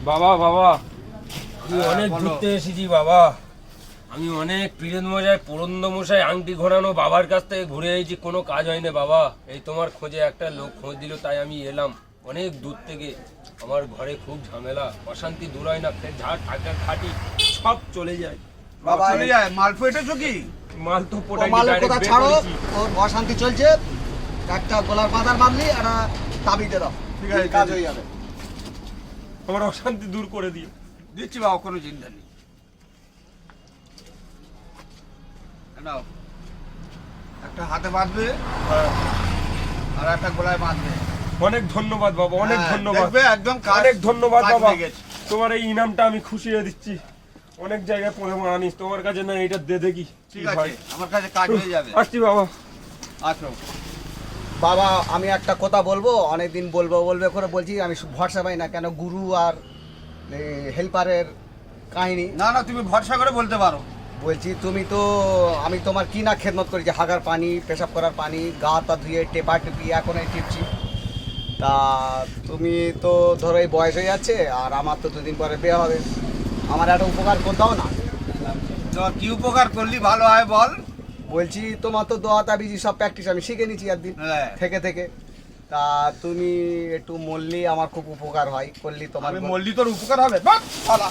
বাবা বাবা আমি অনেক ঘুরতে এসেছি বাবা। আমি অনেক পীরেন মশাই পুরন্দ মশাই আংটি ঘোরানো বাবার কাছ থেকে ঘুরে এসেছি, কোনো কাজ হয়নি বাবা। এই তোমার খোঁজে একটা লোক খোঁজ দিল, তাই আমি এলাম অনেক দূর থেকে। আমার ঘরে খুব ঝামেলা, অশান্তি দূর হয় না, ফের ঝাড় টাকা খাটি সব চলে যায় বাবা। চলে যায় মাল ফেটেছো কি? মাল তো পোটাই মালের কথা ছাড়ো, ওর অশান্তি চলছে। একটা গলার বাঁধার বাঁধলি আর তাবিতে দাও, ঠিক আছে, কাজ হয়ে যাবে। আমার অশান্তি দূর করে দিও। দিচ্ছি বাবা, কোনো চিন্তা নেই। নাও, একটা হাতে বাঁধবে আর একটা গলায় বাঁধবে। অনেক ধন্যবাদ বাবা, অনেক হ্যাঁ, ধন্যবাদ, দেখবে একদম কাজ, অনেক ধন্যবাদ কাজ বাবা। হয়ে গেছে। তোমার এই ইনামটা আমি খুশি হয়ে দিচ্ছি। অনেক জায়গায় পড়ে আনিস, তোমার কাছে না এটা দে দেখি। ঠিক আছে, আমার কাছে কাজ হয়ে যাবে। আসছি বাবা। আসো বাবা, আমি একটা কথা বলবো, অনেকদিন বলবো বলবে করে বলছি, আমি ভরসা পাই না কেন গুরু আর হেল্পারের কাহিনী। না না, তুমি ভরসা করে বলতে পারো। বলছি তুমি তো, আমি তোমার কি না খেদমত করেছি, হাগার পানি, পেশাব করার পানি, গা তা ধুয়ে টেপা টেপি এখন এই টিপছি। তা তুমি তো ধরো এই বয়স হয়ে যাচ্ছে, আর আমার তো দুদিন পরে বিয়ে হবে, আমার একটা উপকার করে দাও না। তো কি উপকার করলি ভালো হয় বল? বলছি তোমার তো দোয়া তাবিজি সব প্র্যাকটিস আমি শিখে নিচ্ছি একদিন হ্যাঁ। থেকে থেকে। তা তুমি একটু মল্লি আমার খুব উপকার হয়, করলি তোমার আমি মল্লি তোর উপকার হবে? বাহ, শালা।